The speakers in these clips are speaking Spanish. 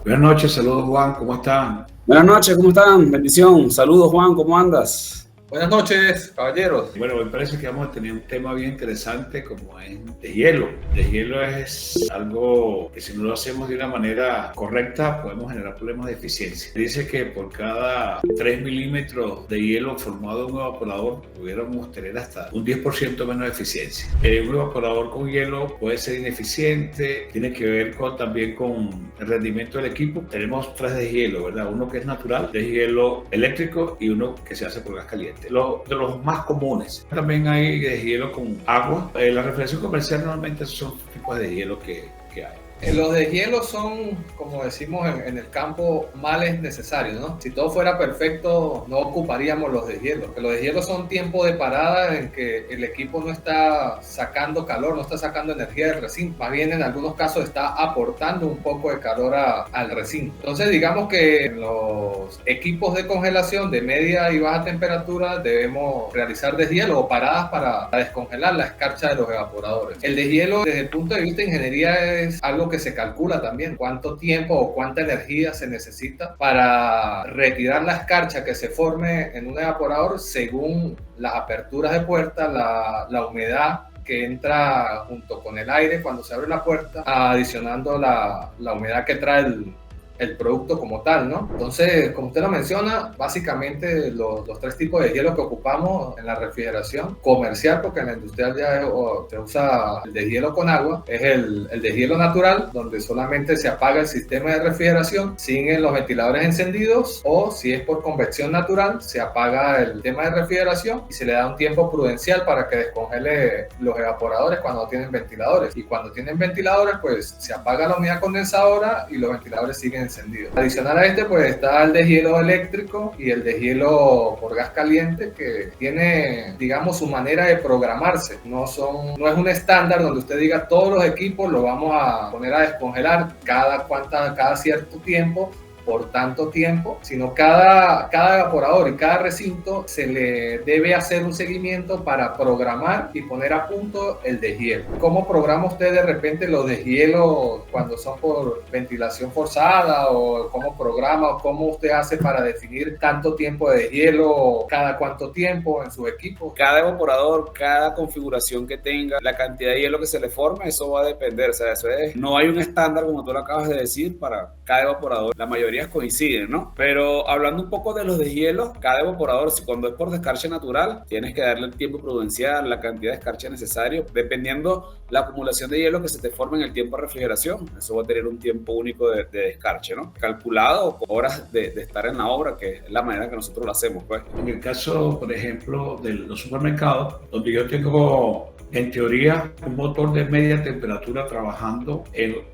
Buenas noches, saludos Juan, ¿cómo están? Buenas noches, ¿cómo están? Bendición. Saludos, Juan, ¿cómo andas? Buenas noches, caballeros. Bueno, me parece que vamos a tener un tema bien interesante como es de hielo. De hielo es algo que si no lo hacemos de una manera correcta podemos generar problemas de eficiencia. Dice que por cada 3 milímetros de hielo formado en un evaporador pudiéramos tener hasta un 10% menos de eficiencia. Un evaporador con hielo puede ser ineficiente, tiene que ver también con el rendimiento del equipo. Tenemos 3 de hielo, ¿verdad? Uno que es natural, de hielo eléctrico y uno que se hace por gas caliente. De los más comunes. También hay de hielo con agua. La refrigeración comercial normalmente son tipos de hielo que hay. Los deshielos son, como decimos en el campo, males necesarios, ¿no? Si todo fuera perfecto, no ocuparíamos los deshielos. Los deshielos son tiempos de parada en que el equipo no está sacando calor, no está sacando energía del recinto. Más bien, en algunos casos, está aportando un poco de calor al recinto. Entonces, digamos que en los equipos de congelación de media y baja temperatura debemos realizar deshielos o paradas para descongelar la escarcha de los evaporadores. El deshielo, desde el punto de vista de ingeniería, es algo que se calcula también cuánto tiempo o cuánta energía se necesita para retirar la escarcha que se forme en un evaporador según las aperturas de puerta, la humedad que entra junto con el aire cuando se abre la puerta, adicionando la humedad que trae el producto como tal, ¿no? Entonces, como usted lo menciona, básicamente los 3 tipos de hielo que ocupamos en la refrigeración comercial, porque en la industrial ya se usa el deshielo con agua, es el deshielo natural, donde solamente se apaga el sistema de refrigeración, siguen los ventiladores encendidos, o si es por convección natural, se apaga el sistema de refrigeración y se le da un tiempo prudencial para que descongele los evaporadores cuando no tienen ventiladores. Y cuando tienen ventiladores, pues se apaga la unidad condensadora y los ventiladores siguen encendido. Adicional a este, pues está el deshielo eléctrico y el deshielo por gas caliente, que tiene, digamos, su manera de programarse. No es un estándar donde usted diga todos los equipos lo vamos a poner a descongelar cada cierto tiempo, por tanto tiempo, sino cada evaporador y cada recinto se le debe hacer un seguimiento para programar y poner a punto el deshielo. ¿Cómo programa usted de repente los deshielos cuando son por ventilación forzada, o cómo programa o cómo usted hace para definir tanto tiempo de deshielo cada cuánto tiempo en su equipo? Cada evaporador, cada configuración que tenga, la cantidad de hielo que se le forme, eso va a depender. O sea, no hay un estándar, como tú lo acabas de decir, para cada evaporador. La mayoría coinciden, ¿no? Pero hablando un poco de los deshielos, cada evaporador, si cuando es por descarche natural, tienes que darle el tiempo prudencial, la cantidad de descarche necesario, dependiendo la acumulación de hielo que se te forme en el tiempo de refrigeración. Eso va a tener un tiempo único de descarche, ¿no? Calculado por horas de estar en la obra, que es la manera que nosotros lo hacemos, pues. En el caso, por ejemplo, de los supermercados, donde yo tengo, en teoría, un motor de media temperatura trabajando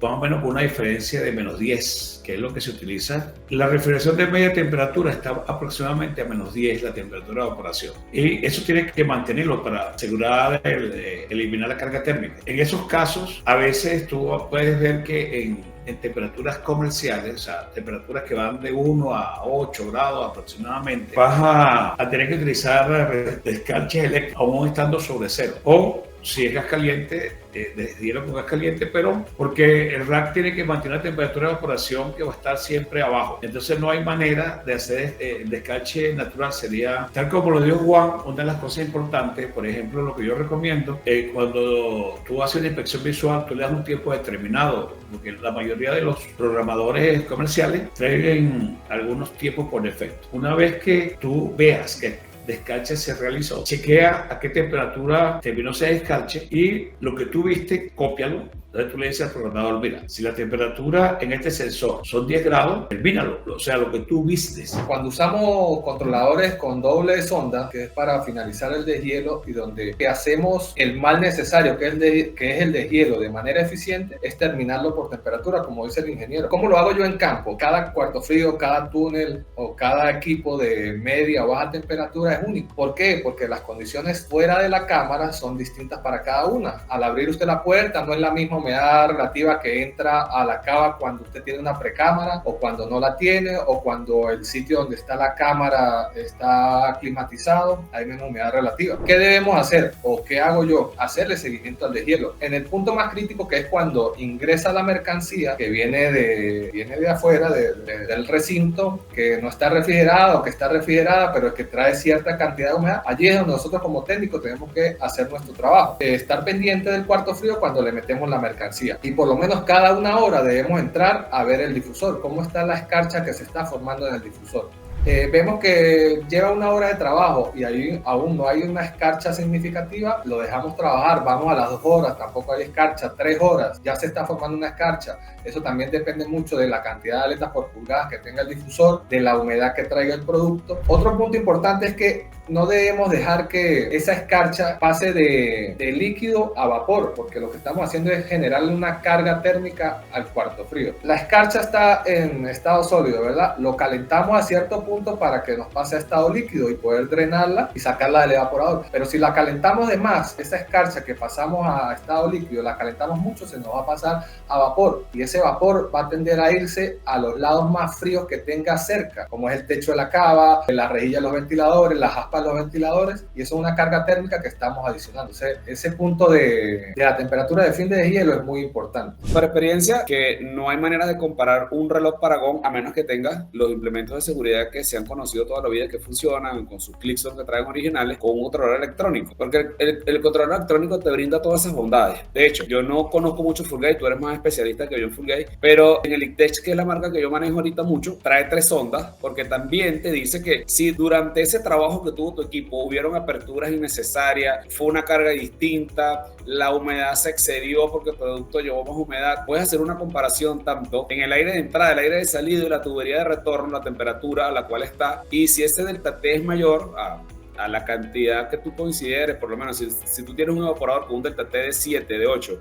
más o menos con una diferencia de -10, que es lo que se utiliza. La refrigeración de media temperatura está aproximadamente a -10, la temperatura de evaporación. Y eso tienes que mantenerlo para asegurar eliminar la carga térmica. En esos casos, a veces tú puedes ver que en temperaturas comerciales, o sea, temperaturas que van de 1 a 8 grados aproximadamente, vas a tener que utilizar descarches eléctricos aún estando sobre cero. O si es gas caliente, deshielo con gas caliente, pero porque el rack tiene que mantener una temperatura de evaporación que va a estar siempre abajo. Entonces no hay manera de hacer descarche natural. Sería, tal como lo dijo Juan, una de las cosas importantes, por ejemplo, lo que yo recomiendo, cuando tú haces una inspección visual, tú le das un tiempo determinado, porque la mayoría de los programadores comerciales traen algunos tiempos por defecto. Una vez que tú veas que descarche se realizó, chequea a qué temperatura terminó ese descarche y lo que tú viste, cópialo. Entonces tú le dices al programador, mira, si la temperatura en este sensor son 10 grados, termínalo, o sea, lo que tú vistes. Cuando usamos controladores con doble sonda, que es para finalizar el deshielo y donde hacemos el mal necesario, que es el deshielo de manera eficiente, es terminarlo por temperatura, como dice el ingeniero. ¿Cómo lo hago yo en campo? Cada cuarto frío, cada túnel o cada equipo de media o baja temperatura cámara es único. ¿Por qué? Porque las condiciones fuera de la cámara son distintas para cada una. Al abrir usted la puerta no es la misma humedad relativa que entra a la cava cuando usted tiene una precámara o cuando no la tiene, o cuando el sitio donde está la cámara está climatizado, hay menos humedad relativa. ¿Qué debemos hacer o qué hago yo? Hacerle seguimiento al deshielo. En el punto más crítico, que es cuando ingresa la mercancía que viene de afuera del recinto, que no está refrigerada o que está refrigerada pero que trae cierta cantidad de humedad, allí es donde nosotros como técnicos tenemos que hacer nuestro trabajo, estar pendiente del cuarto frío cuando le metemos la mercancía, y por lo menos cada una hora debemos entrar a ver el difusor, cómo está la escarcha que se está formando en el difusor. Vemos que lleva una hora de trabajo y ahí aún no hay una escarcha significativa, lo dejamos trabajar, vamos a las 2 horas, tampoco hay escarcha, 3 horas, ya se está formando una escarcha. Eso también depende mucho de la cantidad de aletas por pulgadas que tenga el difusor, de la humedad que traiga el producto. Otro punto importante es que no debemos dejar que esa escarcha pase de líquido a vapor, porque lo que estamos haciendo es generarle una carga térmica al cuarto frío. La escarcha está en estado sólido, ¿verdad? Lo calentamos a cierto punto para que nos pase a estado líquido y poder drenarla y sacarla del evaporador. Pero si la calentamos de más, esa escarcha que pasamos a estado líquido, la calentamos mucho, se nos va a pasar a vapor, y ese vapor va a tender a irse a los lados más fríos que tenga cerca, como es el techo de la cava, la rejilla de los ventiladores, las aspas de los ventiladores, y eso es una carga térmica que estamos adicionando. O sea, ese punto de la temperatura de fin de deshielo es muy importante. Por experiencia, que no hay manera de comparar un reloj Paragon a menos que tenga los implementos de seguridad que se han conocido toda la vida, que funcionan con sus clickson que traen originales, con un controlador electrónico, porque el controlador electrónico te brinda todas esas bondades. De hecho, yo no conozco mucho Fulgate, tú eres más especialista que yo en Fulgate, pero en el Ictech, que es la marca que yo manejo ahorita mucho, trae 3 sondas, porque también te dice que si durante ese trabajo que tuvo tu equipo hubieron aperturas innecesarias, fue una carga distinta, la humedad se excedió porque el producto llevó más humedad, puedes hacer una comparación tanto en el aire de entrada, el aire de salida y la tubería de retorno, la temperatura a la cual está, y si ese delta T es mayor a la cantidad que tú consideres, por lo menos si tú tienes un evaporador con un delta T de 7, de 8,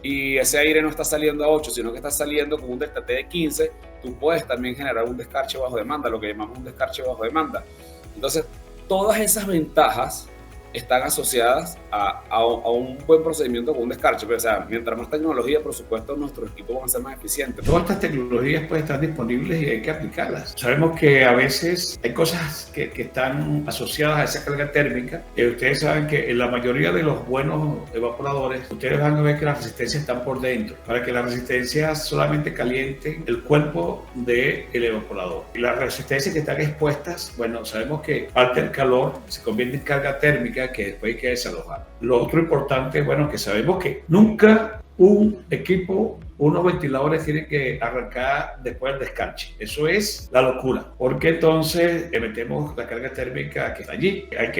y ese aire no está saliendo a 8, sino que está saliendo con un delta T de 15, tú puedes también generar un descarche bajo demanda, lo que llamamos un descarche bajo demanda. Entonces, todas esas ventajas están asociadas a un buen procedimiento con un descarche. Pero, o sea, mientras más tecnología, por supuesto, nuestros equipos van a ser más eficientes. Todas estas tecnologías pueden estar disponibles y hay que aplicarlas. Sabemos que a veces hay cosas que están asociadas a esa carga térmica. Ustedes saben que en la mayoría de los buenos evaporadores, ustedes van a ver que las resistencias están por dentro, para que las resistencias solamente calienten el cuerpo del evaporador. Y las resistencias que están expuestas, bueno, sabemos que parte del calor se convierte en carga térmica que después hay que desalojar. Lo otro importante, bueno, que sabemos que nunca un equipo, unos ventiladores tienen que arrancar después del descarche. Eso es la locura, porque entonces metemos la carga térmica que está allí. Hay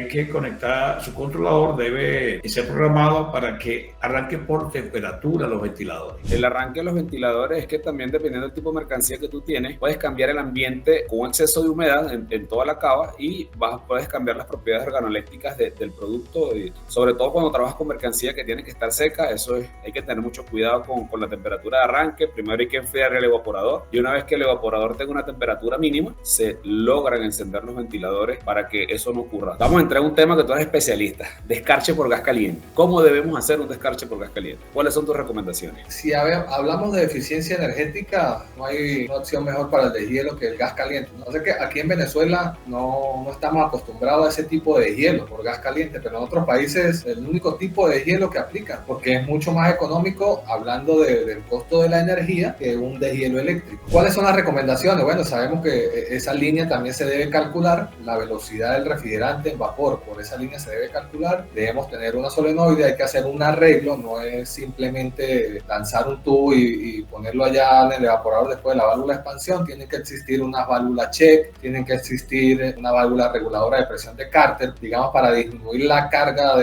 que conectar, su controlador debe ser programado para que arranque por temperatura los ventiladores. El arranque de los ventiladores es que también, dependiendo del tipo de mercancía que tú tienes, puedes cambiar el ambiente con exceso de humedad en toda la cava y puedes cambiar las propiedades organolépticas del producto, y sobre todo cuando trabajas con mercancía que tiene que estar seca. Eso hay que tener mucho cuidado con la temperatura de arranque. Primero hay que enfriar el evaporador, y una vez que el evaporador tenga una temperatura mínima, se logran encender los ventiladores para que eso no ocurra. Vamos a entrar en un tema que tú eres especialista: descarche por gas caliente. ¿Cómo debemos hacer un descarche por gas caliente? ¿Cuáles son tus recomendaciones? Si hablamos de eficiencia energética, no hay una opción mejor para el deshielo que el gas caliente. No sé, que aquí en Venezuela no estamos acostumbrados a ese tipo de deshielo por gas caliente, pero en otros países el único tipo de deshielo que aplican, porque es mucho más económico, hablando del costo de la energía, que un deshielo eléctrico. ¿Cuáles son las recomendaciones? Bueno, sabemos que esa línea también se debe calcular, la velocidad del refrigerante en vapor, por esa línea se debe calcular. Debemos tener una solenoide, hay que hacer un arreglo, no es simplemente lanzar un tubo y ponerlo allá en el evaporador después de la válvula de expansión. Tiene que existir unas válvulas check, tienen que existir una válvula reguladora de presión de Carter, digamos, para disminuir la carga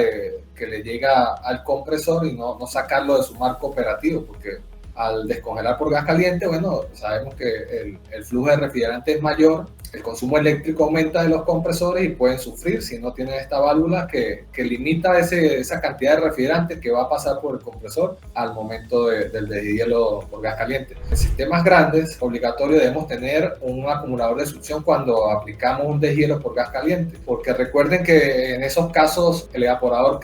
que le llega al compresor y no sacarlo de su marco operativo, porque al descongelar por gas caliente, bueno, sabemos que el flujo de refrigerante es mayor, el consumo eléctrico aumenta de los compresores y pueden sufrir si no tienen esta válvula que limita esa cantidad de refrigerante que va a pasar por el compresor al momento del deshielo por gas caliente. En sistemas grandes, obligatorio debemos tener un acumulador de succión cuando aplicamos un deshielo por gas caliente, porque recuerden que en esos casos el evaporador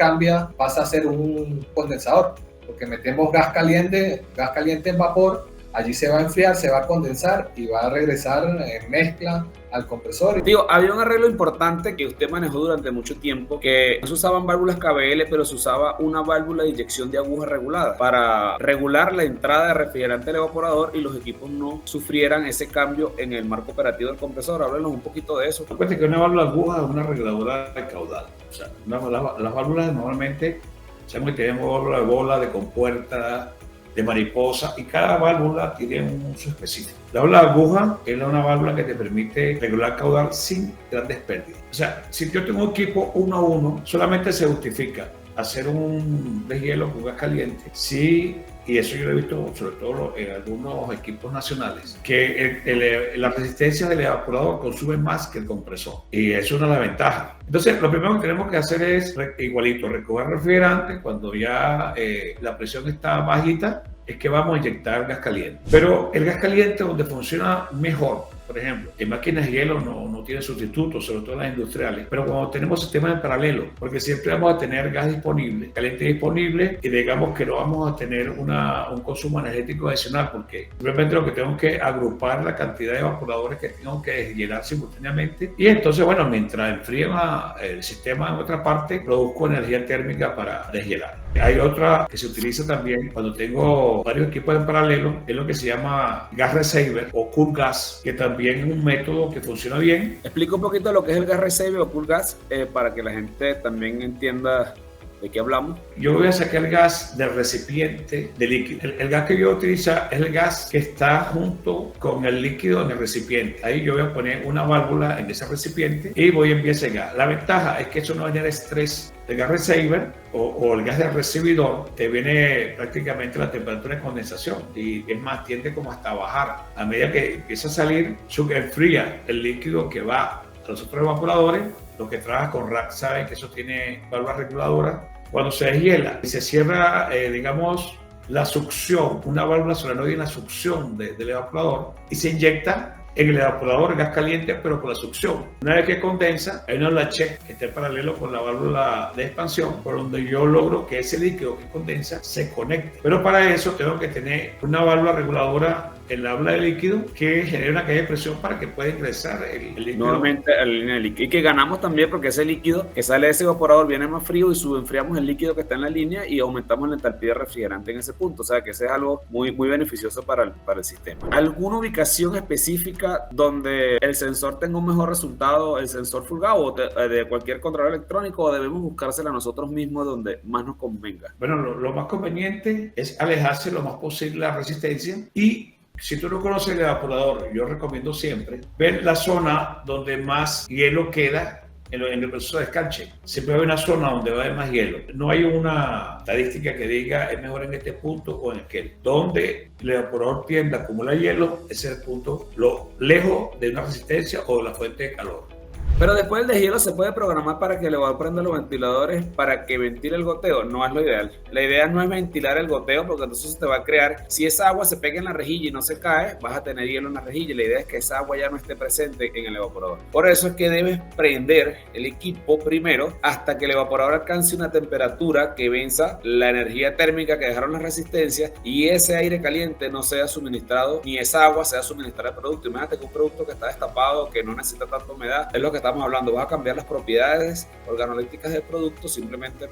pasa a ser un condensador, porque metemos gas caliente en vapor, allí se va a enfriar, se va a condensar y va a regresar en mezcla al compresor. Digo, había un arreglo importante que usted manejó durante mucho tiempo, que no se usaban válvulas KBL, pero se usaba una válvula de inyección de aguja regulada para regular la entrada de refrigerante al evaporador y los equipos no sufrieran ese cambio en el marco operativo del compresor. Háblenos un poquito de eso. Recuerde que una válvula de aguja es una reguladora de caudal. O sea, las válvulas normalmente, sabemos que tenemos válvula de bola, de compuerta, de mariposa, y cada válvula tiene un uso específico. La válvula de aguja es una válvula que te permite regular caudal sin grandes pérdidas. O sea, si yo tengo un equipo 1 a 1, solamente se justifica hacer un deshielo con gas caliente si, y eso yo lo he visto sobre todo en algunos equipos nacionales, que la resistencia del evaporador consume más que el compresor, y eso es una de las ventajas. Entonces, lo primero que tenemos que hacer es igualito, recoger refrigerante cuando ya la presión está bajita, es que vamos a inyectar gas caliente. Pero el gas caliente donde funciona mejor, por ejemplo, en máquinas de hielo no tiene sustitutos, sobre todo en las industriales, pero cuando tenemos sistemas en paralelo, porque siempre vamos a tener gas disponible, caliente disponible, y digamos que no vamos a tener un consumo energético adicional, porque simplemente lo que tengo que agrupar la cantidad de evaporadores que tengo que deshielar simultáneamente, y entonces, bueno, mientras enfría el sistema en otra parte, produzco energía térmica para deshielar. Hay otra que se utiliza también cuando tengo varios equipos en paralelo, es lo que se llama gas receiver o cool gas, que también es un método que funciona bien. Explica un poquito lo que es el gas receiver o cool gas para que la gente también entienda de qué hablamos. Yo voy a sacar el gas del recipiente de líquido. El gas que yo voy a utilizar es el gas que está junto con el líquido en el recipiente. Ahí yo voy a poner una válvula en ese recipiente y voy a enviar ese gas. La ventaja es que eso no genera estrés. El gas receiver o el gas del recibidor te viene prácticamente la temperatura de condensación, y es más, tiende como hasta bajar. A medida que empieza a salir, enfría el líquido que va a los otros evaporadores. Los que trabajan con rack saben que eso tiene válvulas reguladoras. Cuando se deshiela y se cierra, digamos, la succión, una válvula solenoide en la succión del evaporador, y se inyecta en el evaporador gas caliente, pero por la succión. Una vez que condensa, hay una latchet que está en paralelo con la válvula de expansión, por donde yo logro que ese líquido que condensa se conecte. Pero para eso tengo que tener una válvula reguladora en la válvula de líquido que genere una caída de presión para que pueda ingresar el líquido nuevamente a la línea de líquido, y que ganamos también porque ese líquido que sale de ese evaporador viene más frío y subenfriamos el líquido que está en la línea y aumentamos la entalpía de refrigerante en ese punto. O sea que ese es algo muy beneficioso para el sistema. ¿Alguna ubicación específica donde el sensor tenga un mejor resultado, el sensor Fulgado o de cualquier control electrónico, o debemos buscársela nosotros mismos donde más nos convenga? Bueno, lo más conveniente es alejarse lo más posible de la resistencia, y si tú no conoces el evaporador, yo recomiendo siempre ver la zona donde más hielo queda en el proceso de escarche. Siempre hay una zona donde va a haber más hielo. No hay una estadística que diga es mejor en este punto o en aquel. Donde el evaporador tiende a acumular hielo, ese es el punto lejos de una resistencia o de la fuente de calor. Pero después del deshielo se puede programar para que el evaporador prenda los ventiladores para que ventile el goteo. No es lo ideal. La idea no es ventilar el goteo, porque entonces se te va a crear, si esa agua se pega en la rejilla y no se cae, vas a tener hielo en la rejilla. La idea es que esa agua ya no esté presente en el evaporador. Por eso es que debes prender el equipo primero hasta que el evaporador alcance una temperatura que venza la energía térmica que dejaron las resistencias, y ese aire caliente no sea suministrado, ni esa agua sea suministrada al producto. Imagínate que un producto que está destapado, que no necesita tanta humedad, es lo que estamos hablando, vas a cambiar las propiedades organolépticas del producto simplemente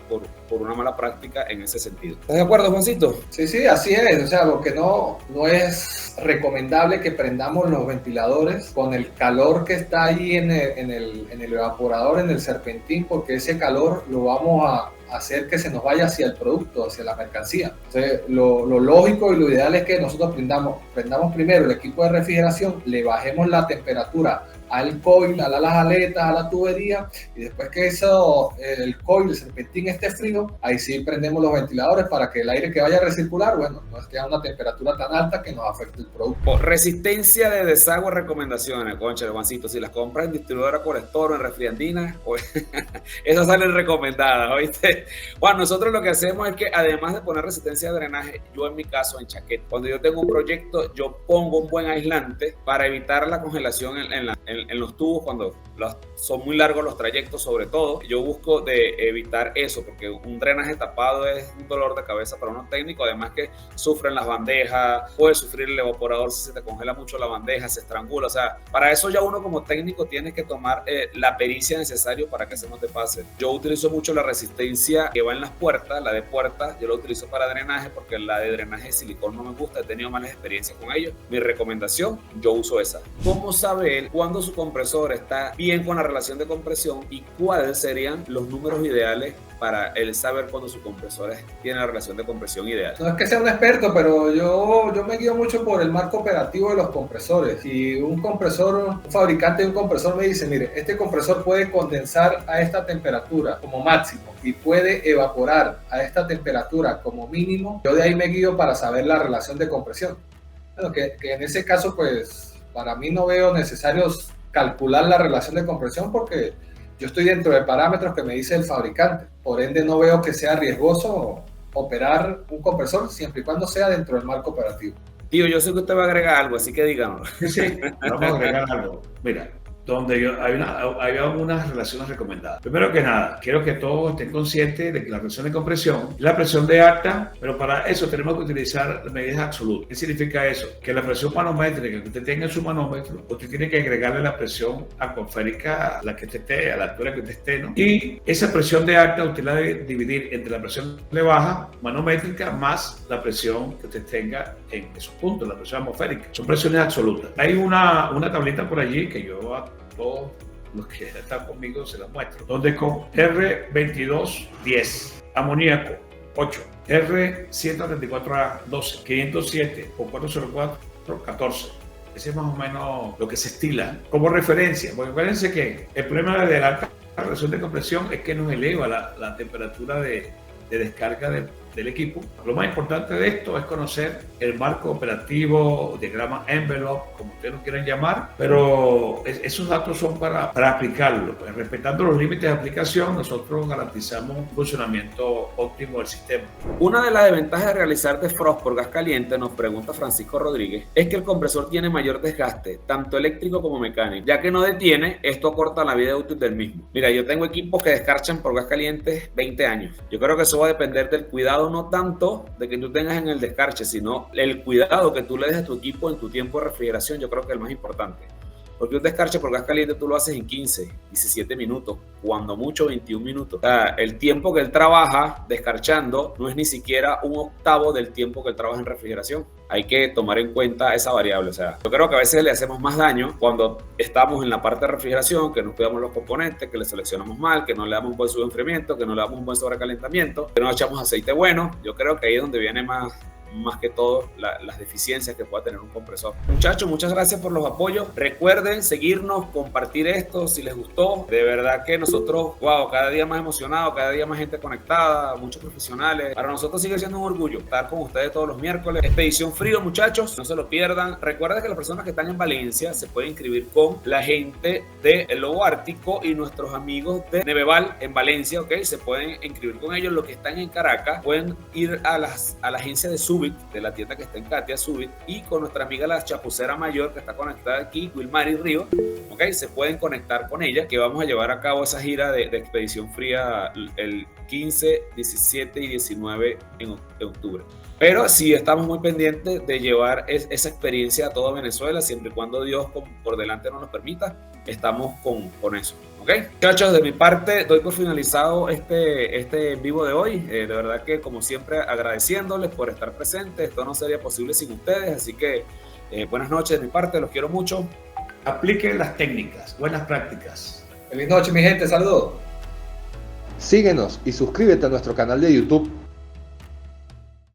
por una mala práctica en ese sentido. ¿Estás de acuerdo, Juancito? Sí, así es. O sea, lo que no es recomendable que prendamos los ventiladores con el calor que está ahí en el evaporador, en el serpentín, porque ese calor lo vamos a hacer que se nos vaya hacia el producto, hacia la mercancía. Entonces, lo lógico y lo ideal es que nosotros prendamos primero el equipo de refrigeración, le bajemos la temperatura al coil, a las aletas, a la tubería, y después que el coil, el serpentín esté frío, ahí sí prendemos los ventiladores para que el aire que vaya a recircular, bueno, no esté a una temperatura tan alta que nos afecte el producto. Por resistencia de desagüe, recomendaciones, concha, Juancito, si las compras en distribuidora Corestoro, en Refriandina, esas salen recomendadas, ¿oíste? Bueno, nosotros lo que hacemos es que además de poner resistencia de drenaje, yo en mi caso en chaqueta, cuando yo tengo un proyecto, yo pongo un buen aislante para evitar la congelación en los tubos cuando son muy largos los trayectos, sobre todo. Yo busco de evitar eso, porque un drenaje tapado es un dolor de cabeza para unos técnicos, además que sufren las bandejas, puede sufrir el evaporador si se te congela mucho la bandeja, se estrangula, o sea, para eso ya uno como técnico tiene que tomar la pericia necesaria para que eso no te pase. Yo utilizo mucho la resistencia que va en las puertas, la de puertas, yo la utilizo para drenaje porque la de drenaje de silicón no me gusta, he tenido malas experiencias con ellos. Mi recomendación, yo uso esa. ¿Cómo saber cuándo su compresor está bien con la relación de compresión y cuáles serían los números ideales para él saber cuándo su compresor tiene la relación de compresión ideal? No es que sea un experto, pero yo me guío mucho por el marco operativo de los compresores. Si un fabricante de un compresor me dice, mire, este compresor puede condensar a esta temperatura como máximo y puede evaporar a esta temperatura como mínimo, yo de ahí me guío para saber la relación de compresión. Bueno, que en ese caso, pues, para mí no veo necesario calcular la relación de compresión porque yo estoy dentro de parámetros que me dice el fabricante. Por ende, no veo que sea riesgoso operar un compresor siempre y cuando sea dentro del marco operativo. Tío, yo sé que usted va a agregar algo, así que díganos. Sí, vamos a agregar algo. Mira, hay algunas relaciones recomendadas. Primero que nada, quiero que todos estén conscientes de que la presión de compresión es la presión de alta, pero para eso tenemos que utilizar medidas absolutas. ¿Qué significa eso? Que la presión manométrica que usted tenga en su manómetro, usted tiene que agregarle la presión atmosférica a la que usted esté, a la altura que usted esté, ¿no? Y esa presión de alta usted la debe dividir entre la presión de baja manométrica más la presión que usted tenga en esos puntos, la presión atmosférica. Son presiones absolutas. Hay una tablita por allí que yo a todos los que están conmigo se las muestro, donde con R2210 amoníaco 8, R134A 12, 507 o 404 14. Ese es más o menos lo que se estila como referencia, porque acuérdense que el problema de la alta relación de compresión es que nos eleva la temperatura de descarga del equipo. Lo más importante de esto es conocer el marco operativo, diagrama envelope, como ustedes lo quieran llamar, pero esos datos son para aplicarlo. Pues, respetando los límites de aplicación, nosotros garantizamos un funcionamiento óptimo del sistema. Una de las desventajas de realizar defrost por gas caliente, nos pregunta Francisco Rodríguez, es que el compresor tiene mayor desgaste, tanto eléctrico como mecánico. Ya que no detiene, esto acorta la vida útil del mismo. Mira, yo tengo equipos que descarchan por gas caliente 20 años. Yo creo que eso va a depender del cuidado, no tanto de que tú tengas en el descarche, sino el cuidado que tú le des a tu equipo en tu tiempo de refrigeración. Yo creo que es el más importante. Porque un descarche por gas caliente tú lo haces en 15, 17 minutos, cuando mucho 21 minutos. O sea, el tiempo que él trabaja descarchando no es ni siquiera un octavo del tiempo que él trabaja en refrigeración. Hay que tomar en cuenta esa variable. O sea, yo creo que a veces le hacemos más daño cuando estamos en la parte de refrigeración, que no cuidamos los componentes, que le seleccionamos mal, que no le damos un buen subenfriamiento, que no le damos un buen sobrecalentamiento, que no echamos aceite bueno. Yo creo que ahí es donde viene más que todo las deficiencias que pueda tener un compresor. Muchachos, muchas gracias por los apoyos. Recuerden seguirnos, compartir esto si les gustó. De verdad que nosotros, wow, cada día más emocionados, cada día más gente conectada, muchos profesionales. Para nosotros sigue siendo un orgullo estar con ustedes todos los miércoles. Expedición Frío, muchachos, no se lo pierdan. Recuerden que las personas que están en Valencia se pueden inscribir con la gente de El Lobo Ártico y nuestros amigos de Neveval en Valencia, ¿ok? Se pueden inscribir con ellos. Los que están en Caracas pueden ir a la agencia de Subit, de la tienda que está en Katia Subit, y con nuestra amiga la chapucera mayor que está conectada aquí, Wilmary Río, ¿ok? Se pueden conectar con ella, que vamos a llevar a cabo esa gira de Expedición Fría el 15, 17 y 19 en octubre. Pero sí estamos muy pendientes de llevar esa experiencia a toda Venezuela, siempre y cuando Dios por delante nos lo permita. Estamos con eso, ¿ok? Muchachos, de mi parte doy por finalizado este vivo de hoy. De verdad que, como siempre, agradeciéndoles por estar presentes. Esto no sería posible sin ustedes, así que buenas noches de mi parte, los quiero mucho. Apliquen las técnicas, buenas prácticas. Feliz noche, mi gente, saludos. Síguenos y suscríbete a nuestro canal de YouTube